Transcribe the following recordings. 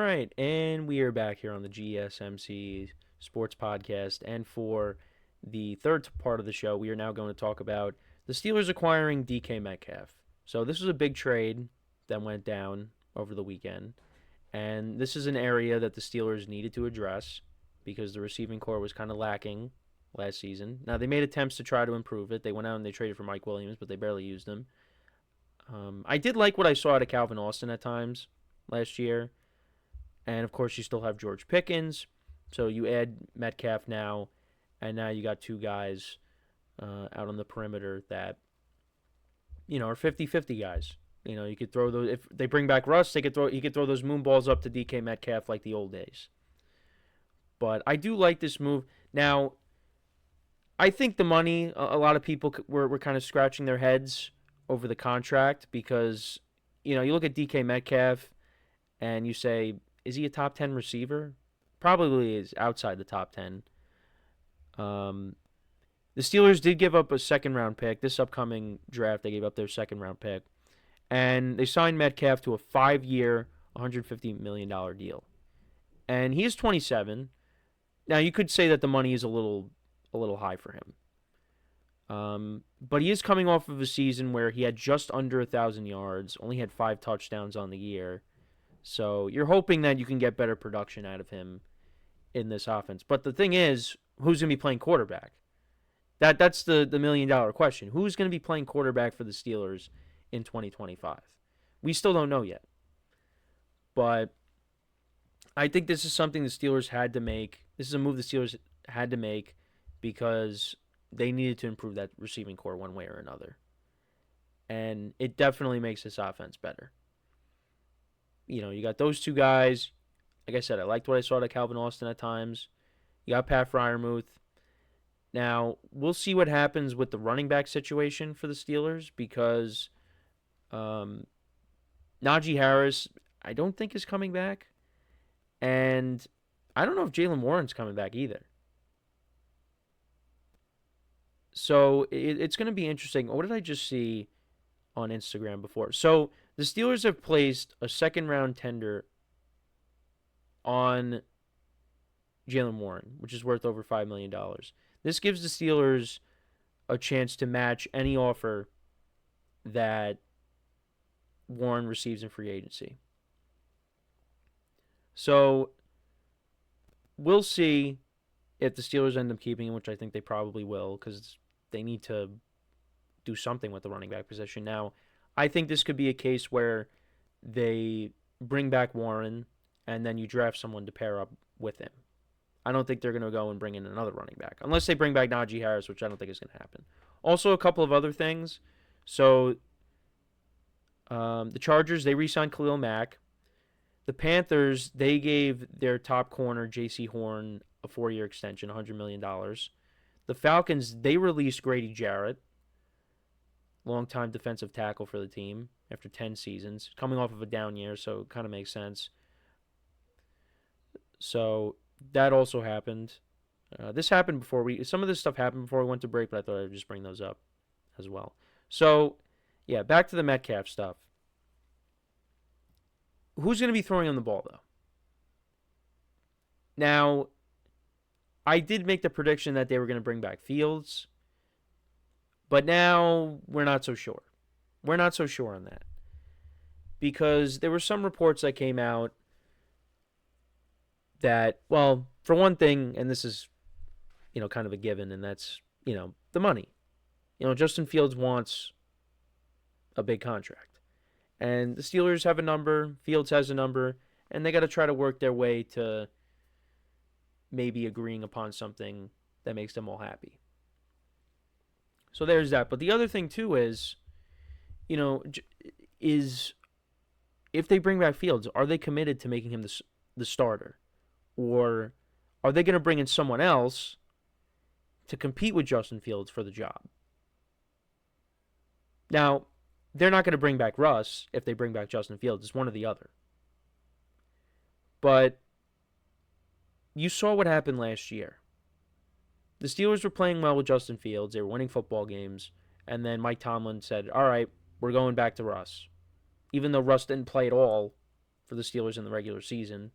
right, and we are back here on the GSMC Sports Podcast. And for the third part of the show, we are now going to talk about the Steelers acquiring DK Metcalf. So this was a big trade that went down over the weekend. And this is an area that the Steelers needed to address because the receiving core was kind of lacking last season. Now, they made attempts to try to improve it. They went out and they traded for Mike Williams, but they barely used him. I did like what I saw out of Calvin Austin at times last year. And, of course, you still have George Pickens. So you add Metcalf now, and now you got two guys out on the perimeter that, are 50-50 guys. You could throw those. If they bring back Russ, he could throw those moon balls up to DK Metcalf like the old days. But I do like this move. Now, I think the money, a lot of people were kind of scratching their heads over the contract because, you look at DK Metcalf and you say, is he a top 10 receiver? Probably is outside the top 10. The Steelers did give up a second-round pick. This upcoming draft, they gave up their second-round pick. And they signed Metcalf to a 5-year, $150 million deal. And he is 27. Now, you could say that the money is a little high for him. But he is coming off of a season where he had just under 1,000 yards, only had 5 touchdowns on the year. So you're hoping that you can get better production out of him in this offense. But the thing is, who's going to be playing quarterback? That's the $1 million question. Who's going to be playing quarterback for the Steelers in 2025? We still don't know yet. But I think this is something the Steelers had to make. This is a move the Steelers had to make because they needed to improve that receiving core one way or another. And it definitely makes this offense better. You got those two guys. Like I said, I liked what I saw out of Calvin Austin at times. You got Pat Freiermuth. Now, we'll see what happens with the running back situation for the Steelers because Najee Harris, I don't think is coming back. And I don't know if Jaylen Warren's coming back either. So it's going to be interesting. What did I just see on Instagram before? So the Steelers have placed a second-round tender on Jaylen Warren, which is worth over $5 million. This gives the Steelers a chance to match any offer that Warren receives in free agency. So we'll see if the Steelers end up keeping him, which I think they probably will because they need to do something with the running back position. Now, I think this could be a case where they bring back Warren and then you draft someone to pair up with him. I don't think they're going to go and bring in another running back, unless they bring back Najee Harris, which I don't think is going to happen. Also, a couple of other things. So, the Chargers, they re-signed Khalil Mack. The Panthers, they gave their top corner, J.C. Horn, a 4-year extension, $100 million. The Falcons, they released Grady Jarrett, longtime defensive tackle for the team, after 10 seasons, coming off of a down year, so it kind of makes sense. So that also happened. This happened before some of this stuff happened before we went to break, but I thought I'd just bring those up as well. So, yeah, back to the Metcalf stuff. Who's going to be throwing him the ball, though? Now, I did make the prediction that they were going to bring back Fields, but now we're not so sure. We're not so sure on that. Because there were some reports that came out that, well, for one thing, and this is, kind of a given, and that's, the money. Justin Fields wants a big contract. And the Steelers have a number, Fields has a number, and they got to try to work their way to maybe agreeing upon something that makes them all happy. So there's that. But the other thing, too, is if they bring back Fields, are they committed to making him the starter? Or are they going to bring in someone else to compete with Justin Fields for the job? Now, they're not going to bring back Russ if they bring back Justin Fields. It's one or the other. But you saw what happened last year. The Steelers were playing well with Justin Fields. They were winning football games. And then Mike Tomlin said, all right, we're going back to Russ. Even though Russ didn't play at all for the Steelers in the regular season.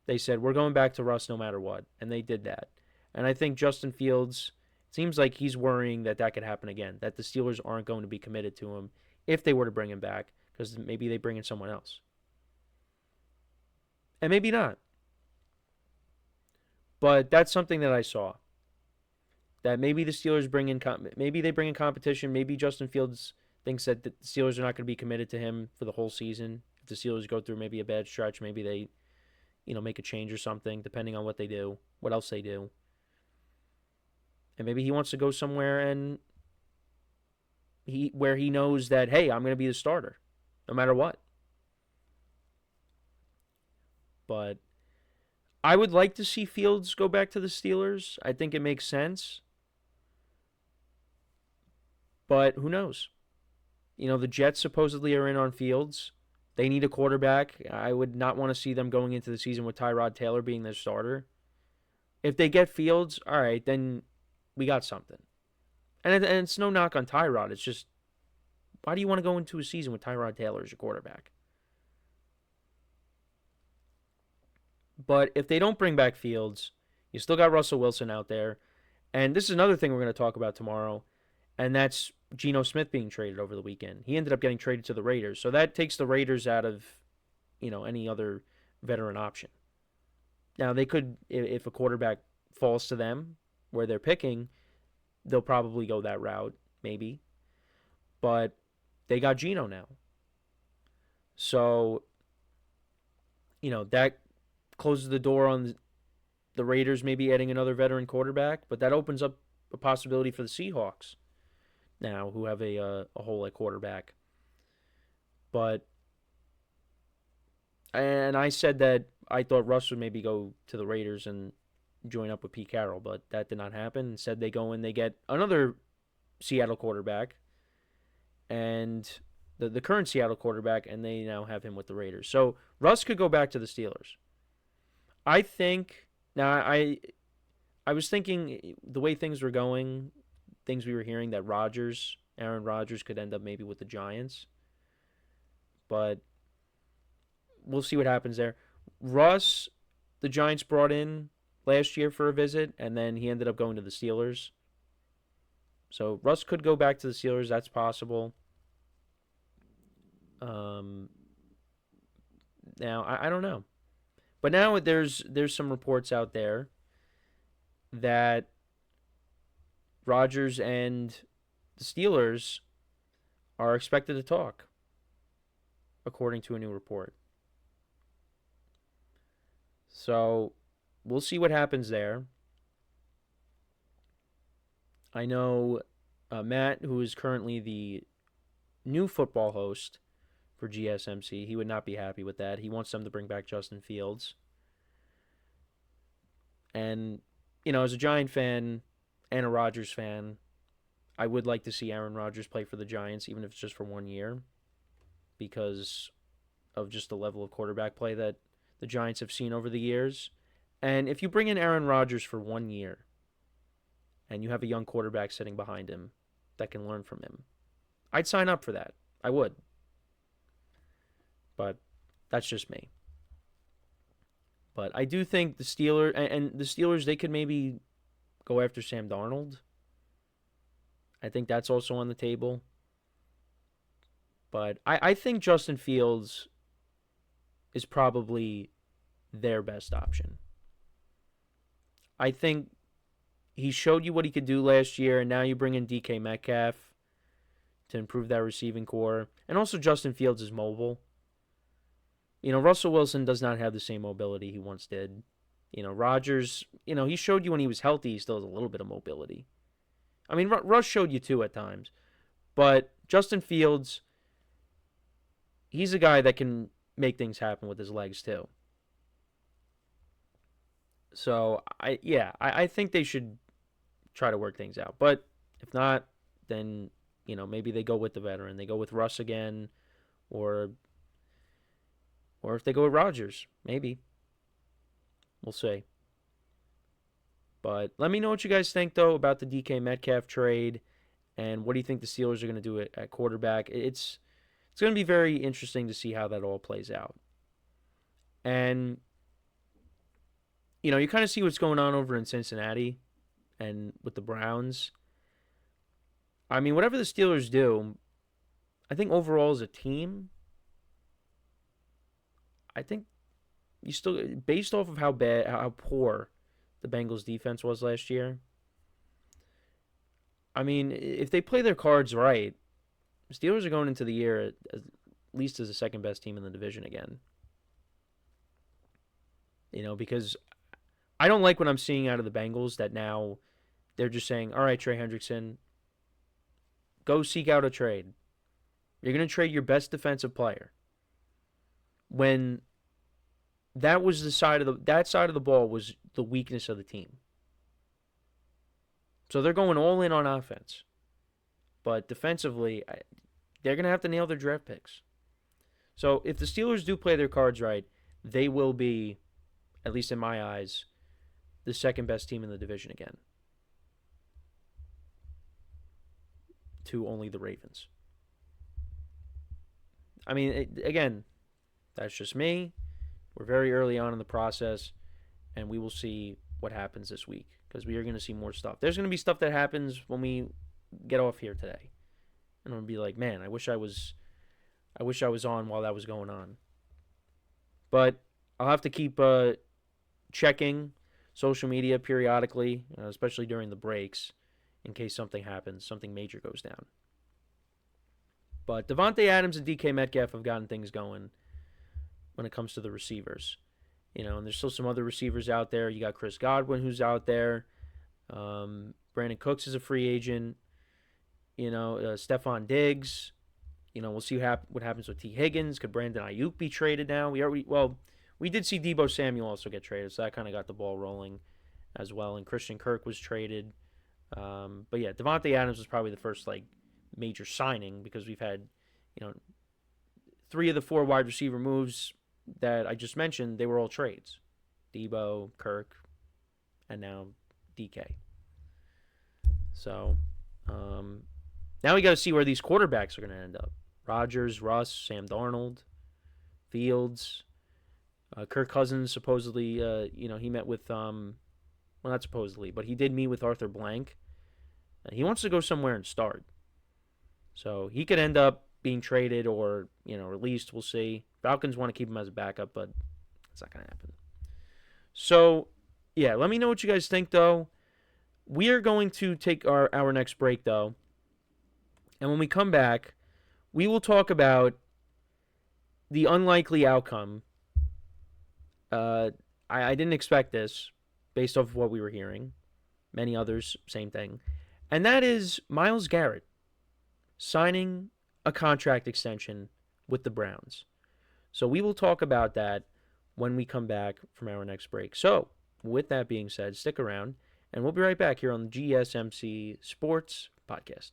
They said, we're going back to Russ no matter what, and they did that. And I think Justin Fields, it seems like he's worrying that that could happen again, that the Steelers aren't going to be committed to him if they were to bring him back, because maybe they bring in someone else. And maybe not. But that's something that I saw. That maybe the Steelers bring in, maybe they bring in competition. Maybe Justin Fields thinks that the Steelers are not going to be committed to him for the whole season. If the Steelers go through maybe a bad stretch, maybe they, make a change or something, depending on what they do, what else they do. And maybe he wants to go somewhere where he knows that, hey, I'm going to be the starter, no matter what. But I would like to see Fields go back to the Steelers. I think it makes sense. But who knows? The Jets supposedly are in on Fields. They need a quarterback. I would not want to see them going into the season with Tyrod Taylor being their starter. If they get Fields, all right, then we got something. And it's no knock on Tyrod. It's just, why do you want to go into a season with Tyrod Taylor as your quarterback? But if they don't bring back Fields, you still got Russell Wilson out there. And this is another thing we're going to talk about tomorrow, and that's Geno Smith being traded over the weekend. He ended up getting traded to the Raiders. So that takes the Raiders out of, any other veteran option. Now, they could, if a quarterback falls to them where they're picking, they'll probably go that route, maybe. But they got Geno now. So, that closes the door on the Raiders maybe adding another veteran quarterback, but that opens up a possibility for the Seahawks now, who have a hole at quarterback. And I said that I thought Russ would maybe go to the Raiders and join up with Pete Carroll, but that did not happen. Instead, they go and they get another Seattle quarterback, and the current Seattle quarterback, and they now have him with the Raiders. So Russ could go back to the Steelers. I think, now I was thinking the way things were going, things we were hearing, that Aaron Rodgers could end up maybe with the Giants. But we'll see what happens there. Russ, the Giants brought in last year for a visit, and then he ended up going to the Steelers. So Russ could go back to the Steelers. That's possible. Now, I don't know. But now there's some reports out there that Rodgers and the Steelers are expected to talk, according to a new report. So we'll see what happens there. I know Matt, who is currently the new football host for GSMC, he would not be happy with that. He wants them to bring back Justin Fields. And, as a Giant fan and a Rodgers fan, I would like to see Aaron Rodgers play for the Giants, even if it's just for 1 year, because of just the level of quarterback play that the Giants have seen over the years. And if you bring in Aaron Rodgers for 1 year, and you have a young quarterback sitting behind him that can learn from him, I'd sign up for that. I would. But that's just me. But I do think the Steelers, they could maybe go after Sam Darnold. I think that's also on the table. But I think Justin Fields is probably their best option. I think he showed you what he could do last year, and now you bring in DK Metcalf to improve that receiving core. And also Justin Fields is mobile. Russell Wilson does not have the same mobility he once did. Rodgers, he showed you when he was healthy, he still has a little bit of mobility. I mean, Russ showed you too at times. But Justin Fields, he's a guy that can make things happen with his legs too. So, I think they should try to work things out. But if not, then, maybe they go with the veteran. They go with Russ again, or if they go with Rodgers, maybe. We'll see. But let me know what you guys think, though, about the DK Metcalf trade, and what do you think the Steelers are going to do at quarterback. It's going to be very interesting to see how that all plays out. And, you kind of see what's going on over in Cincinnati and with the Browns. I mean, whatever the Steelers do, I think overall as a team, I think you still, based off of how poor the Bengals defense was last year, I mean, if they play their cards right, the Steelers are going into the year at least as the second best team in the division again. Because I don't like what I'm seeing out of the Bengals that now they're just saying, all right, Trey Hendrickson, go seek out a trade. You're going to trade your best defensive player. When that was that side of the ball was the weakness of the team. So they're going all in on offense. But defensively, they're going to have to nail their draft picks. So if the Steelers do play their cards right, they will be, at least in my eyes, the second best team in the division again. To only the Ravens. I mean, again, that's just me. We're very early on in the process, and we will see what happens this week because we are going to see more stuff. There's going to be stuff that happens when we get off here today, and I'm going to be like, man, I wish I was on while that was going on. But I'll have to keep checking social media periodically, especially during the breaks, in case something happens, something major goes down. But Devontae Adams and DK Metcalf have gotten things going when it comes to the receivers. And there's still some other receivers out there. You got Chris Godwin who's out there. Brandon Cooks is a free agent. Stephon Diggs. We'll see what happens with T. Higgins. Could Brandon Ayuk be traded now? We did see Deebo Samuel also get traded, so that kind of got the ball rolling as well. And Christian Kirk was traded. But yeah, Devontae Adams was probably the first major signing because we've had 3 of the 4 wide receiver moves that I just mentioned, they were all trades. Deebo, Kirk, and now DK. So now we got to see where these quarterbacks are going to end up. Rodgers, Russ, Sam Darnold, Fields, Kirk Cousins supposedly, he met with, not supposedly, but he did meet with Arthur Blank. He wants to go somewhere and start. So he could end up being traded or, released. We'll see. Falcons want to keep him as a backup, but it's not going to happen. So, yeah, let me know what you guys think, though. We are going to take our next break, though. And when we come back, we will talk about the unlikely outcome. I didn't expect this based off of what we were hearing. Many others, same thing. And that is Myles Garrett signing a contract extension with the Browns. So we will talk about that when we come back from our next break. So, with that being said, stick around, and we'll be right back here on the GSMC Sports Podcast.